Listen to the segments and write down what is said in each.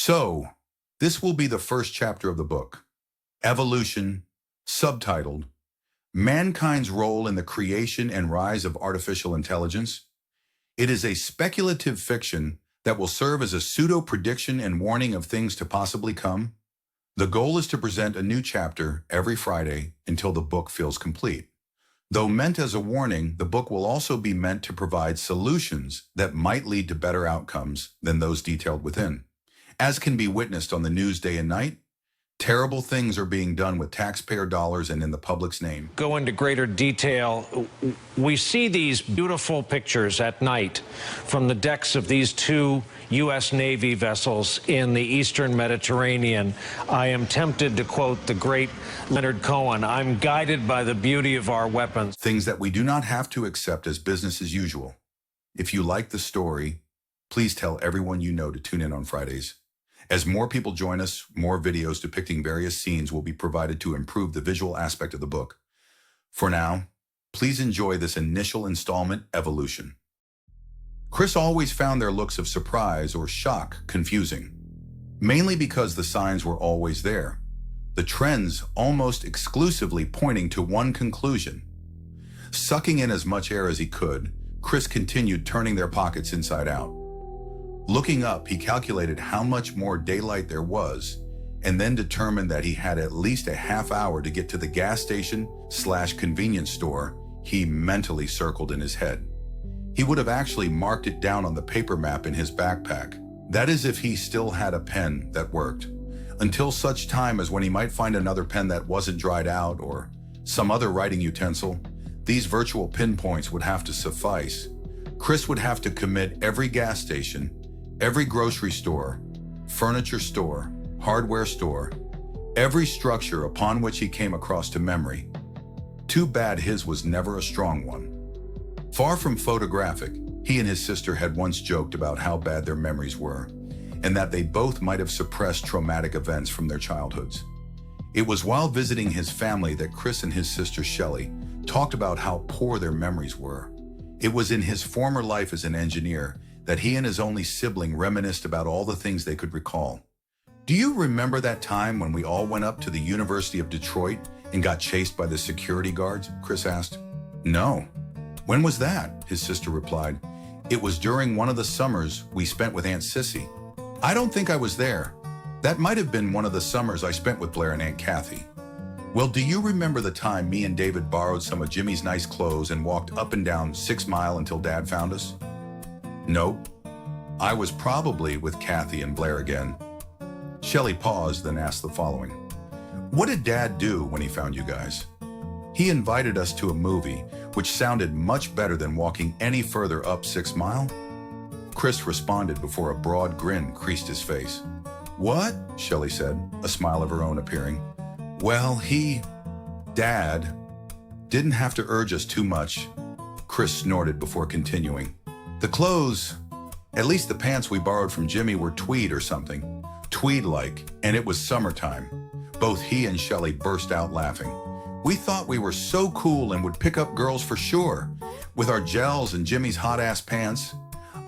So, this will be the first chapter of the book, Evolution, subtitled, Mankind's Role in the Creation and Rise of Artificial Intelligence. It is a speculative fiction that will serve as a pseudo-prediction and warning of things to possibly come. The goal is to present a new chapter every Friday until the book feels complete. Though meant as a warning, the book will also be meant to provide solutions that might lead to better outcomes than those detailed within. As can be witnessed on the news day and night, terrible things are being done with taxpayer dollars and in the public's name. Go into greater detail. We see these beautiful pictures at night from the decks of these two U.S. Navy vessels in the Eastern Mediterranean. I am tempted to quote the great Leonard Cohen, "I'm guided by the beauty of our weapons." Things that we do not have to accept as business as usual. If you like the story, please tell everyone you know to tune in on Fridays. As more people join us, more videos depicting various scenes will be provided to improve the visual aspect of the book. For now, please enjoy this initial installment, Evolution. Chris always found their looks of surprise or shock confusing, mainly because the signs were always there, the trends almost exclusively pointing to one conclusion. Sucking in as much air as he could, Chris continued turning their pockets inside out. Looking up, he calculated how much more daylight there was, and then determined that he had at least a half hour to get to the gas station/convenience store he mentally circled in his head. He would have actually marked it down on the paper map in his backpack. That is if he still had a pen that worked. Until such time as when he might find another pen that wasn't dried out or some other writing utensil, these virtual pinpoints would have to suffice. Chris would have to commit every gas station, every grocery store, furniture store, hardware store, every structure upon which he came across to memory. Too bad his was never a strong one. Far from photographic, he and his sister had once joked about how bad their memories were, and that they both might have suppressed traumatic events from their childhoods. It was while visiting his family that Chris and his sister Shelley talked about how poor their memories were. It was in his former life as an engineer that he and his only sibling reminisced about all the things they could recall. "Do you remember that time when we all went up to the University of Detroit and got chased by the security guards?" Chris asked. "No." "When was that?" his sister replied. "It was during one of the summers we spent with Aunt Sissy." "I don't think I was there. That might have been one of the summers I spent with Blair and Aunt Kathy." "Well, do you remember the time me and David borrowed some of Jimmy's nice clothes and walked up and down 6 Mile until Dad found us?" "Nope. I was probably with Kathy and Blair again." Shelley paused, then asked the following. "What did Dad do when he found you guys?" "He invited us to a movie, which sounded much better than walking any further up 6 Mile." Chris responded before a broad grin creased his face. "What?" Shelley said, a smile of her own appearing. "Well, Dad, didn't have to urge us too much." Chris snorted before continuing. "The clothes, at least the pants we borrowed from Jimmy, were tweed or something. Tweed-like, and it was summertime." Both he and Shelley burst out laughing. "We thought we were so cool and would pick up girls for sure, with our gels and Jimmy's hot-ass pants.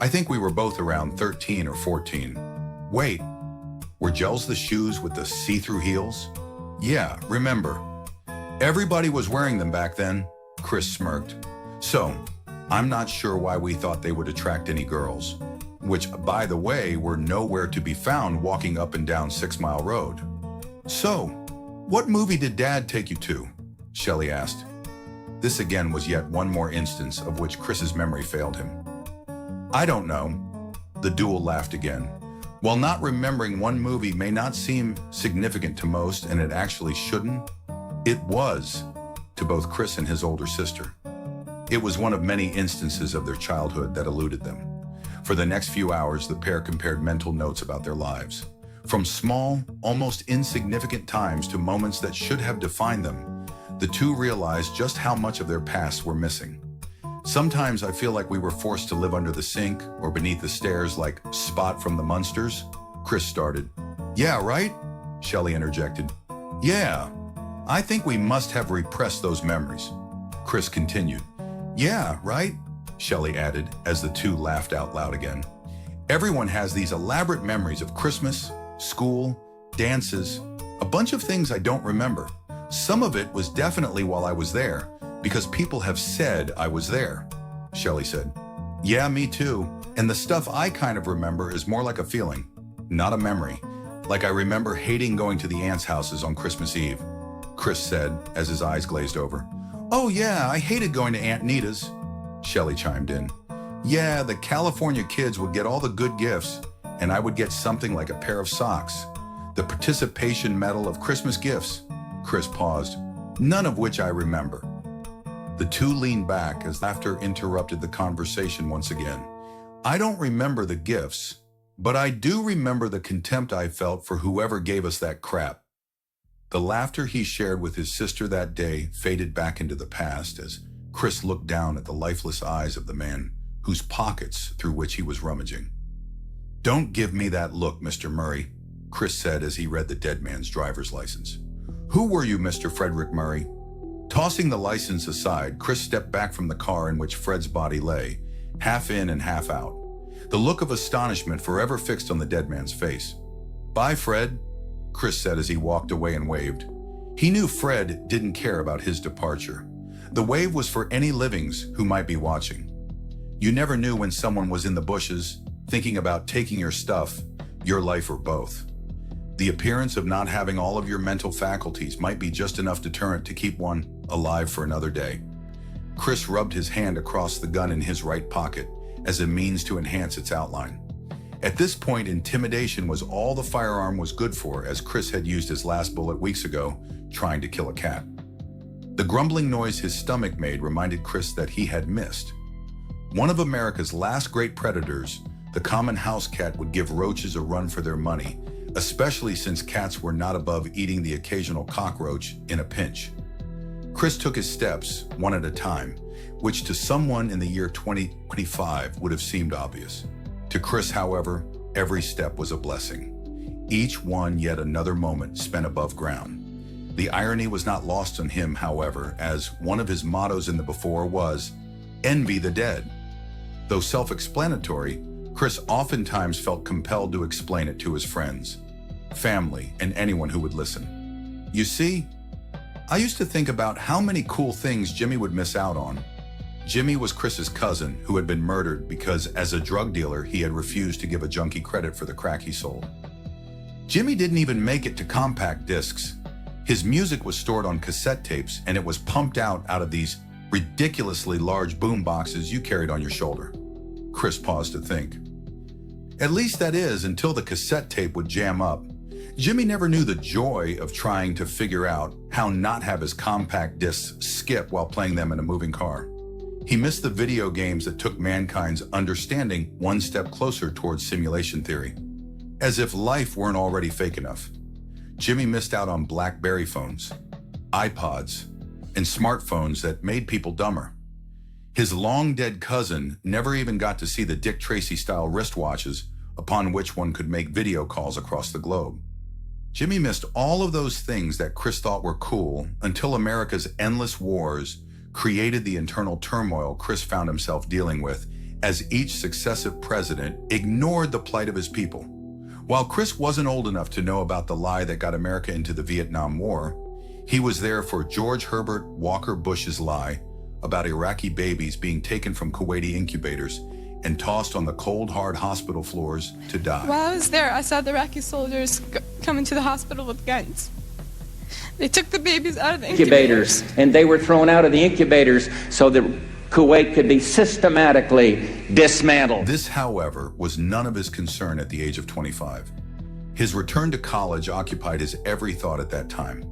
I think we were both around 13 or 14. Wait, were gels the shoes with the see-through heels?" "Yeah, remember. Everybody was wearing them back then," Chris smirked. "So, I'm not sure why we thought they would attract any girls, which, by the way, were nowhere to be found walking up and down 6 Mile Road." "So, what movie did Dad take you to?" Shelley asked. This again was yet one more instance of which Chris's memory failed him. "I don't know." The duo laughed again. While not remembering one movie may not seem significant to most, and it actually shouldn't, it was to both Chris and his older sister. It was one of many instances of their childhood that eluded them. For the next few hours, the pair compared mental notes about their lives. From small, almost insignificant times to moments that should have defined them, the two realized just how much of their past were missing. "Sometimes I feel like we were forced to live under the sink or beneath the stairs like Spot from the Munsters," Chris started. "Yeah, right?" Shelley interjected. "Yeah, I think we must have repressed those memories," Chris continued. "Yeah, right?" Shelley added as the two laughed out loud again. "Everyone has these elaborate memories of Christmas, school, dances, a bunch of things I don't remember. Some of it was definitely while I was there, because people have said I was there, Shelley said. Yeah, me too. And the stuff I kind of remember is more like a feeling, not a memory. Like I remember hating going to the aunts' houses on Christmas Eve, Chris said as his eyes glazed over. Oh yeah, I hated going to Aunt Nita's, Shelley chimed in. Yeah, the California kids would get all the good gifts, and I would get something like a pair of socks. The participation medal of Christmas gifts, Chris paused, none of which I remember. The two leaned back as laughter interrupted the conversation once again. I don't remember the gifts, but I do remember the contempt I felt for whoever gave us that crap. The laughter he shared with his sister that day faded back into the past as Chris looked down at the lifeless eyes of the man whose pockets through which he was rummaging. Don't give me that look, Mr. Murray, Chris said as he read the dead man's driver's license. Who were you, Mr. Frederick Murray? Tossing the license aside, Chris stepped back from the car in which Fred's body lay, half in and half out, the look of astonishment forever fixed on the dead man's face. Bye, Fred, Chris said as he walked away and waved. He knew Fred didn't care about his departure. The wave was for any livings who might be watching. You never knew when someone was in the bushes, thinking about taking your stuff, your life or both. The appearance of not having all of your mental faculties might be just enough deterrent to keep one alive for another day. Chris rubbed his hand across the gun in his right pocket as a means to enhance its outline. At this point, intimidation was all the firearm was good for, as Chris had used his last bullet weeks ago, trying to kill a cat. The grumbling noise his stomach made reminded Chris that he had missed. One of America's last great predators, the common house cat, would give roaches a run for their money, especially since cats were not above eating the occasional cockroach in a pinch. Chris took his steps, one at a time, which to someone in the year 2025 would have seemed obvious. To Chris, however, every step was a blessing. Each one yet another moment spent above ground. The irony was not lost on him, however, as one of his mottos in the before was, envy the dead. Though self-explanatory, Chris oftentimes felt compelled to explain it to his friends, family, and anyone who would listen. You see, I used to think about how many cool things Jimmy would miss out on. Jimmy was Chris's cousin who had been murdered because as a drug dealer, he had refused to give a junkie credit for the crack he sold. Jimmy didn't even make it to compact discs. His music was stored on cassette tapes and it was pumped out of these ridiculously large boom boxes you carried on your shoulder. Chris paused to think. At least that is, until the cassette tape would jam up. Jimmy never knew the joy of trying to figure out how not have his compact discs skip while playing them in a moving car. He missed the video games that took mankind's understanding one step closer towards simulation theory. As if life weren't already fake enough. Jimmy missed out on BlackBerry phones, iPods, and smartphones that made people dumber. His long-dead cousin never even got to see the Dick Tracy-style wristwatches upon which one could make video calls across the globe. Jimmy missed all of those things that Chris thought were cool until America's endless wars created the internal turmoil Chris found himself dealing with as each successive president ignored the plight of his people. While Chris wasn't old enough to know about the lie that got America into the Vietnam War, he was there for George Herbert Walker Bush's lie about Iraqi babies being taken from Kuwaiti incubators and tossed on the cold, hard hospital floors to die. While I was there, I saw the Iraqi soldiers come into the hospital with guns. They took the babies out of the incubators, and they were thrown out of the incubators so that Kuwait could be systematically dismantled. This, however, was none of his concern at the age of 25. His return to college occupied his every thought at that time.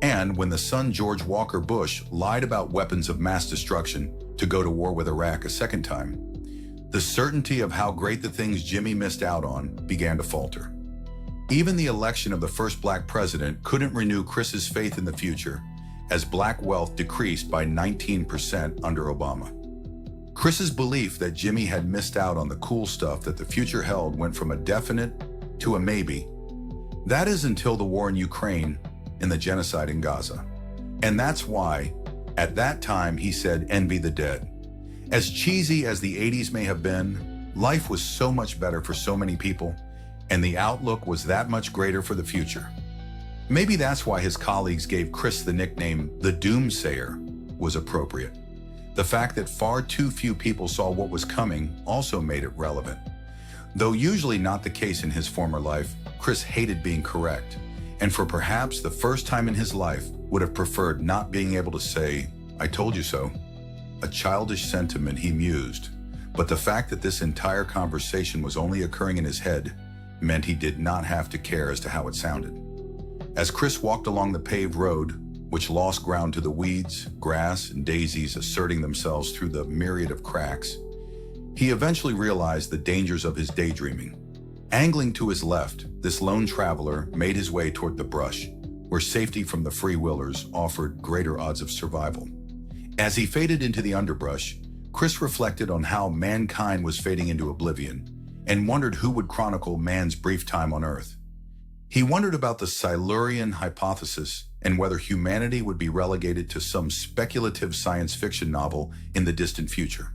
And when the son George Walker Bush lied about weapons of mass destruction to go to war with Iraq a second time, the certainty of how great the things Jimmy missed out on began to falter. Even the election of the first black president couldn't renew Chris's faith in the future, as black wealth decreased by 19% under Obama. Chris's belief that Jimmy had missed out on the cool stuff that the future held went from a definite to a maybe. That is until the war in Ukraine and the genocide in Gaza. And that's why, at that time, he said, envy the dead. As cheesy as the 80s may have been, life was so much better for so many people, and the outlook was that much greater for the future. Maybe that's why his colleagues gave Chris the nickname the Doomsayer was appropriate. The fact that far too few people saw what was coming also made it relevant. Though usually not the case in his former life, Chris hated being correct, and for perhaps the first time in his life would have preferred not being able to say, "I told you so." A childish sentiment, he mused, but the fact that this entire conversation was only occurring in his head meant he did not have to care as to how it sounded. As Chris walked along the paved road, which lost ground to the weeds, grass, and daisies asserting themselves through the myriad of cracks, he eventually realized the dangers of his daydreaming. Angling to his left, this lone traveler made his way toward the brush, where safety from the free-willers offered greater odds of survival. As he faded into the underbrush, Chris reflected on how mankind was fading into oblivion and wondered who would chronicle man's brief time on Earth. He wondered about the Silurian hypothesis and whether humanity would be relegated to some speculative science fiction novel in the distant future.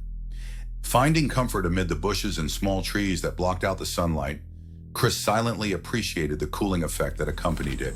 Finding comfort amid the bushes and small trees that blocked out the sunlight, Chris silently appreciated the cooling effect that accompanied it.